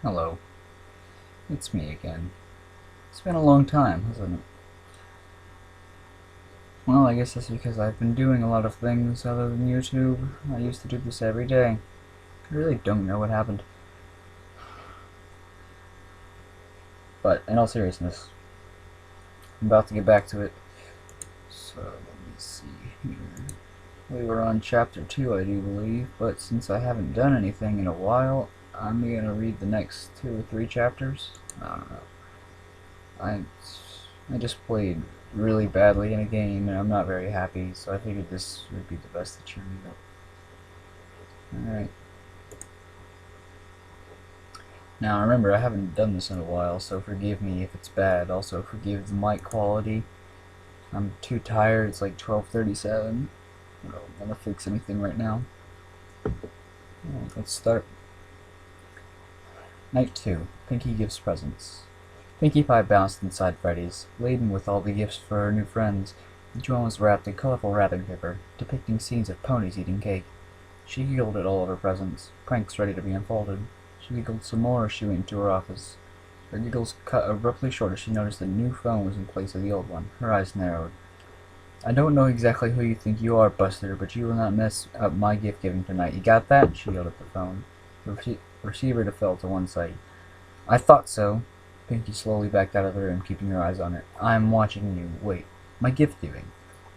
Hello, it's me again. It's been a long time, hasn't it? Well, I guess that's because I've been doing a lot of things other than YouTube. I used to do this every day. I really don't know what happened. But, in all seriousness, I'm about to get back to it. So, let me see here. We were on chapter 2, I do believe, but since I haven't done anything in a while, I'm gonna read the next 2 or 3 chapters. I don't know. I just played really badly in a game and I'm not very happy, so I figured this would be the best to cheer me up. Alright. Now remember, I haven't done this in a while, so forgive me if it's bad. Also forgive the mic quality. I'm too tired, it's like 12:37. I don't want to fix anything right now. Alright, let's start. Night 2. Pinkie gives presents. Pinkie Pie bounced inside Freddy's, laden with all the gifts for her new friends. Each one was wrapped in colorful wrapping paper, depicting scenes of ponies eating cake. She giggled at all of her presents, pranks ready to be unfolded. She giggled some more as she went into her office. Her giggles cut abruptly short as she noticed a new phone was in place of the old one. Her eyes narrowed. "I don't know exactly who you think you are, Buster, but you will not mess up my gift giving tonight. You got that?" She yelled at the phone. The receiver fell to one side. "I thought so." Pinkie slowly backed out of the room, keeping her eyes on it. "I'm watching you. Wait. My gift giving."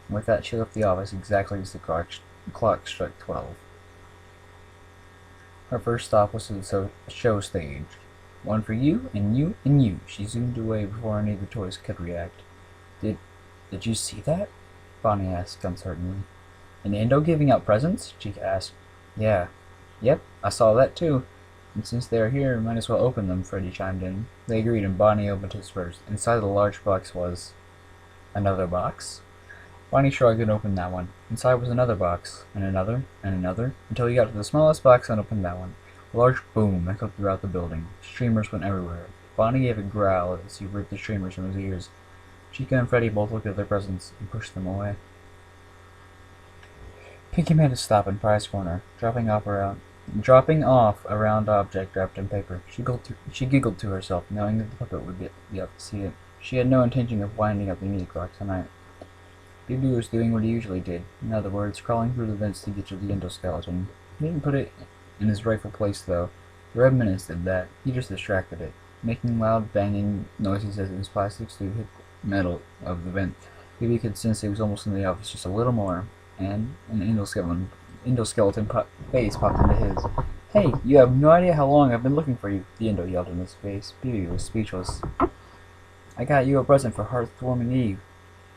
And with that, she left the office exactly as the clock struck 12. Her first stop was to the show stage. "One for you, and you, and you." She zoomed away before any of the toys could react. Did you see that?" Bonnie asked uncertainly. "An Indo giving out presents?" Chica asked. "Yeah. Yep, I saw that too. And since they are here, might as well open them," Freddy chimed in. They agreed, and Bonnie opened his first. Inside the large box was another box. Bonnie shrugged and opened that one. Inside was another box, and another, until he got to the smallest box and opened that one. A large boom echoed throughout the building. Streamers went everywhere. Bonnie gave a growl as he ripped the streamers from his ears. Chica and Freddy both looked at their presents and pushed them away. Pinkie made a stop in Pry's corner, dropping off a round object wrapped in paper. She giggled to herself, knowing that the puppet would be up to see it. She had no intention of winding up the music clock tonight. Bibi was doing what he usually did. In other words, crawling through the vents to get to the endoskeleton. He didn't put it in his rightful place, though. The red menace did that. He just distracted it, making loud banging noises as his plastic suit hit the metal of the vent. Bibi could sense he was almost in the office, just a little more, and an endoskeleton face popped into his. "Hey, you have no idea how long I've been looking for you," the Endo yelled in his face. Bibi was speechless. "I got you a present for Hearthwarming Eve,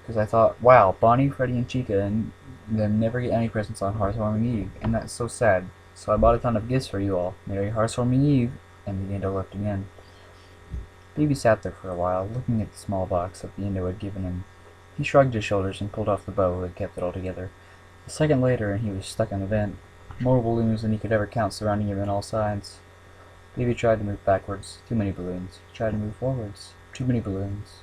because I thought, wow, Bonnie, Freddy, and Chica and them never get any presents on Hearthwarming Eve, and that's so sad. So I bought a ton of gifts for you all. Merry Hearthwarming Eve," and the Endo left again. Bibi sat there for a while, looking at the small box that the Endo had given him. He shrugged his shoulders and pulled off the bow that kept it all together. A second later, and he was stuck in the vent. More balloons than he could ever count surrounding him on all sides. Bibi tried to move backwards. Too many balloons. He tried to move forwards. Too many balloons.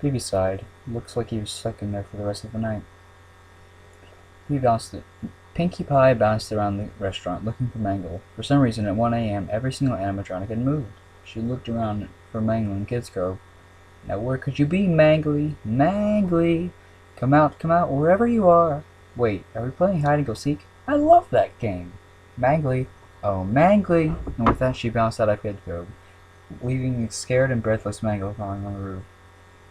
Bibi sighed. Looks like he was stuck in there for the rest of the night. Pinkie Pie bounced around the restaurant, looking for Mangle. For some reason, at 1 a.m., every single animatronic had moved. She looked around for Mangle in Kids Cove. "Now where could you be, Mangly? Mangly! Come out, wherever you are!" "Wait, are we playing hide-and-go-seek? I love that game!" "Mangly! Oh, Mangly!" And with that, she bounced out of Kid Cove, leaving a scared and breathless Mangle crawling on the roof.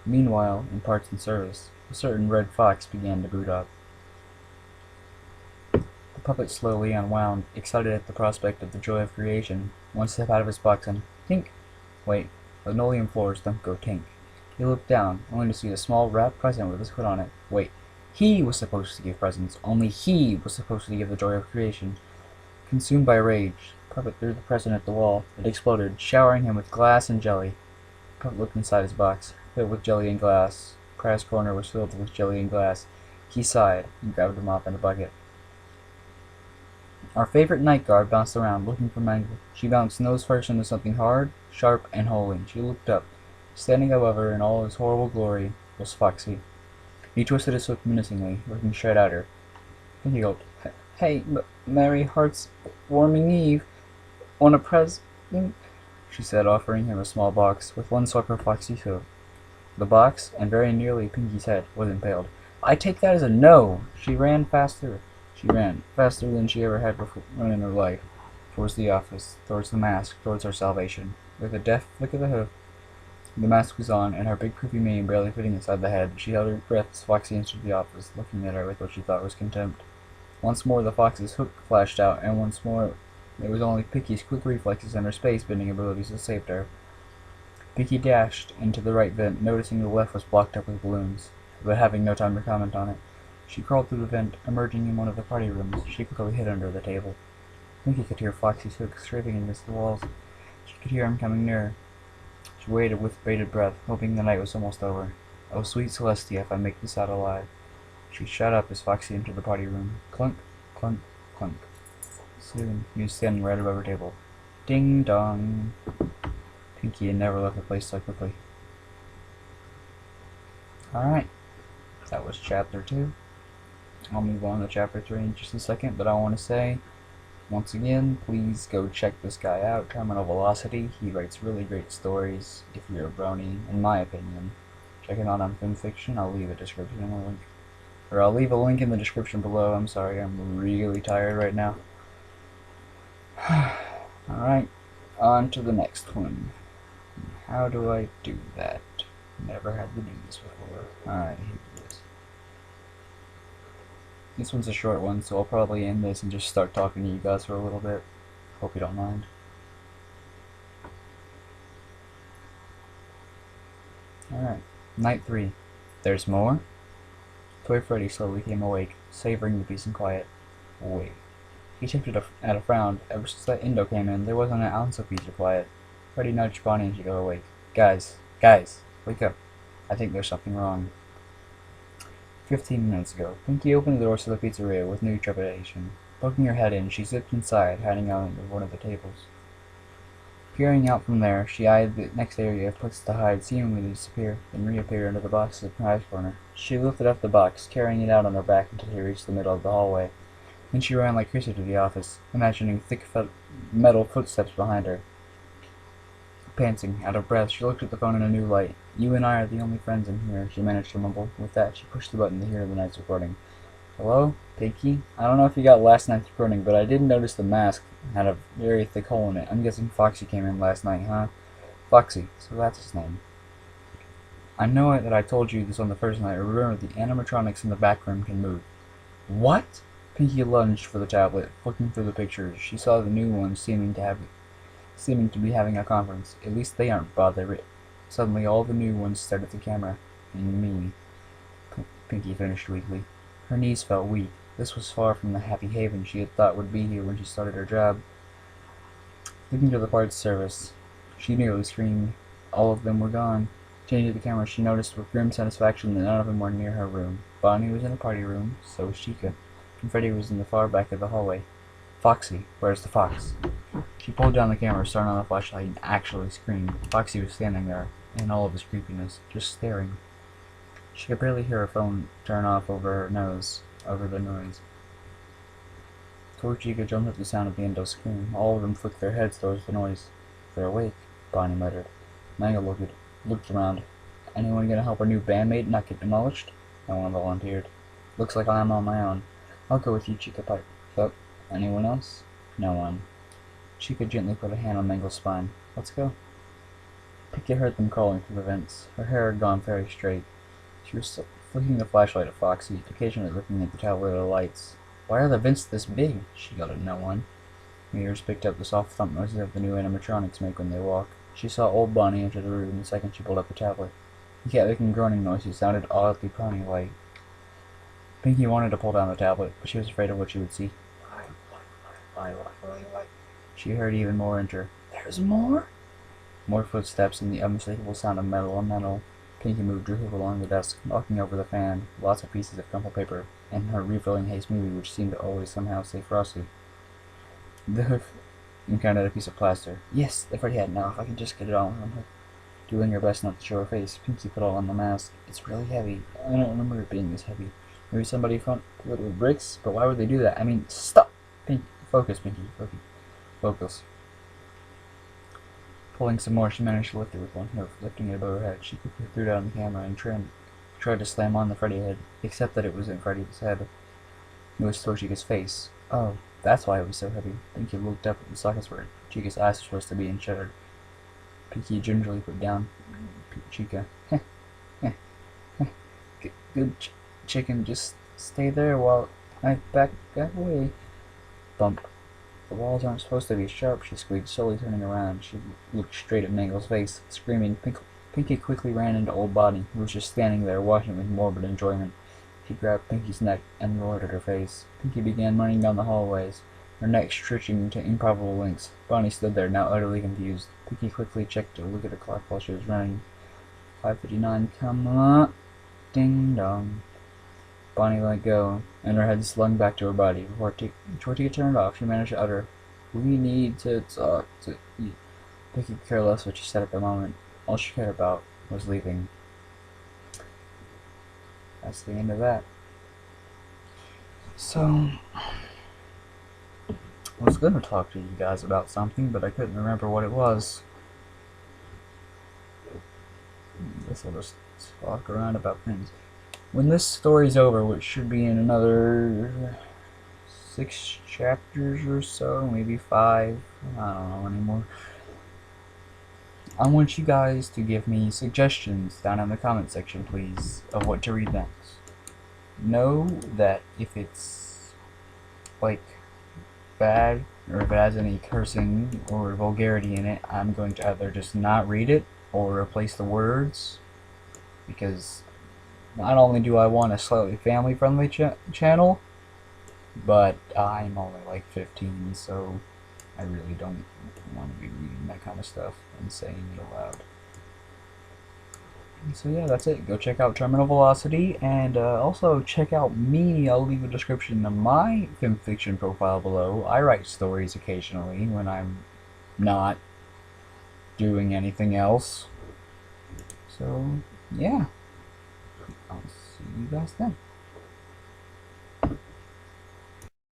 Meanwhile, in parts and service, a certain red fox began to boot up. The puppet slowly unwound, excited at the prospect of the joy of creation. One step out of his box and tink! Wait, linoleum floors don't go tink. He looked down, only to see a small wrapped present with his hood on it. Wait, he was supposed to give presents. Only he was supposed to give the joy of creation. Consumed by rage, the puppet threw the present at the wall. It exploded, showering him with glass and jelly. The puppet looked inside his box, filled with jelly and glass. Pry's corner was filled with jelly and glass. He sighed and grabbed a mop and a bucket. Our favorite night guard bounced around, looking for Mangle. She bounced nose first into something hard, sharp, and holy. She looked up. Standing above her in all his horrible glory was Foxy. He twisted his hook menacingly, looking straight at her. He gulped. "Hey, Merry Hearts Warming Eve. Want a present?" she said, offering him a small box. With one swipe, her Foxy took the box, and very nearly Pinkie's head was impaled. I take that as a no! She ran faster. She ran faster than she ever had before in her life. Towards the office, towards the mask, towards her salvation. With a deft flick of the hoof, the mask was on, and her big croupy mane barely fitting inside the head. She held her breath as Foxy entered the office, looking at her with what she thought was contempt. Once more the fox's hook flashed out, and once more it was only Pinkie's quick reflexes and her space-bending abilities that saved her. Pinkie dashed into the right vent, noticing the left was blocked up with balloons, but having no time to comment on it. She crawled through the vent, emerging in one of the party rooms. She quickly hid under the table. Pinkie could hear Foxy's hook scraping against the walls. She could hear him coming nearer. She waited with bated breath, hoping the night was almost over. Oh, sweet Celestia, if I make this out alive. She shut up as Foxy entered the party room. Clunk, clunk, clunk. Soon, he was standing right above her table. Ding dong. Pinkie had never left the place so quickly. Alright, that was chapter 2. I'll move on to chapter 3 in just a second, but I want to say, once again, please go check this guy out, Terminal Velocity. He writes really great stories, if you're a brony, in my opinion. Check it out on FilmFiction. I'll leave a description and a link. Or I'll leave a link in the description below. I'm sorry, I'm really tired right now. Alright, on to the next one. How do I do that? Never had to do this before. Alright, here it is. This one's a short one, so I'll probably end this and just start talking to you guys for a little bit. Hope you don't mind. Alright, night 3. There's more? Toy Freddy slowly came awake, savoring the peace and quiet. Wait. He shifted at a frown. Ever since that Indo came in, there wasn't an ounce of peace or quiet. Freddy nudged Bonnie and she got awake. Guys, wake up. I think there's something wrong. 15 minutes ago, Pinkie opened the doors to the pizzeria with new trepidation. Poking her head in, she zipped inside, hiding out under one of the tables. Peering out from there, she eyed the next area of places to hide, seemingly disappear, then reappear under the box's prize corner. She lifted up the box, carrying it out on her back until she reached the middle of the hallway. Then she ran like crazy to the office, imagining thick metal footsteps behind her. Panting, out of breath, she looked at the phone in a new light. You and I are the only friends in here, she managed to mumble. With that, she pushed the button to hear the night's recording. Hello, Pinkie? I don't know if you got last night's recording, but I did notice the mask had a very thick hole in it. I'm guessing Foxy came in last night, huh? Foxy, so that's his name. I know that I told you this on the first night. Remember, the animatronics in the back room can move. What? Pinkie lunged for the tablet, looking through the pictures. She saw the new ones seeming to be having a conference. At least they aren't bothered. Suddenly, all the new ones stared at the camera. And me. Pinkie finished weakly. Her knees felt weak. This was far from the happy haven she had thought would be here when she started her job. Looking to the parts service, she nearly screamed. All of them were gone. Changing the camera, she noticed with grim satisfaction that none of them were near her room. Bonnie was in a party room, so was Chica, and Freddy was in the far back of the hallway. Foxy, where's the fox? She pulled down the camera, started on the flashlight, and actually screamed. Foxy was standing there, in all of his creepiness, just staring. She could barely hear her phone turn off over the noise. Poor Chica jumped at the sound of the Indo scream. All of them flicked their heads towards the noise. They're awake, Bonnie muttered. Mango looked around. Anyone gonna help our new bandmate not get demolished? No one volunteered. Looks like I'm on my own. I'll go with you, Chica piped up. Anyone else? No one. Chica gently put a hand on Mango's spine. Let's go. Pinkie heard them crawling through the vents. Her hair had gone very straight. She was flicking the flashlight at Foxy, occasionally looking at the tablet of the lights. Why are the vents this big? She yelled at no one. Her ears picked up the soft thump noises that the new animatronics make when they walk. She saw old Bonnie enter the room the second she pulled up the tablet. He kept making groaning noises, sounded oddly pony-like. Pinkie wanted to pull down the tablet, but she was afraid of what she would see. She heard even more enter. There's more? More footsteps and the unmistakable sound of metal on metal. Pinkie moved her hoof along the desk, knocking over the fan, lots of pieces of crumpled paper, and her refilling haze movie, which seemed to always somehow stay frosty. The hoof encountered a piece of plaster. Yes, they've already had it now, if I can just get it all on her. Doing her best not to show her face, Pinkie put on the mask. It's really heavy. I don't remember it being this heavy. Maybe somebody filled it with bricks, but why would they do that? I mean, stop! Pinkie, focus, Pinkie, focus. Pulling some more, she managed to lift it with one hoof. Lifting it above her head, she quickly threw it on the camera and tried to slam on the Freddy head, except that it wasn't Freddy's head. It was Chica's face. Oh, that's why it was so heavy. Pinkie looked up at the sockets where Chica's eyes were supposed to be and shuddered. Pinkie gingerly put down Chica. Good chicken, just stay there while I back away. Bump. The walls aren't supposed to be sharp, she squeaked, slowly turning around. She looked straight at Mangle's face, screaming. Pinkie quickly ran into Old Body, who was just standing there watching with morbid enjoyment. She grabbed Pinkie's neck and roared at her face. Pinkie began running down the hallways, her neck stretching to improbable lengths. Bonnie stood there, now utterly confused. Pinkie quickly checked to look at her clock while she was running. 5:59, come on. Ding dong. Bonnie let go, and her head slung back to her body. Before Tika turned off, she managed to utter, "We need to talk to you." Pinkie could care less what she said at the moment. All she cared about was leaving. That's the end of that. So, I was going to talk to you guys about something, but I couldn't remember what it was. I guess I'll just talk around about things. When this story's over, which should be in another 6 chapters or so, maybe 5, I don't know anymore. I want you guys to give me suggestions down in the comment section, please, of what to read next. Know that if it's, like, bad, or if it has any cursing or vulgarity in it, I'm going to either just not read it or replace the words, because not only do I want a slightly family-friendly channel, but I'm only like 15, so I really don't want to be reading that kind of stuff and saying it aloud. And so yeah, that's it. Go check out Terminal Velocity, and also check out me. I'll leave a description of my fanfiction profile below. I write stories occasionally when I'm not doing anything else. So yeah, I'll see you guys then.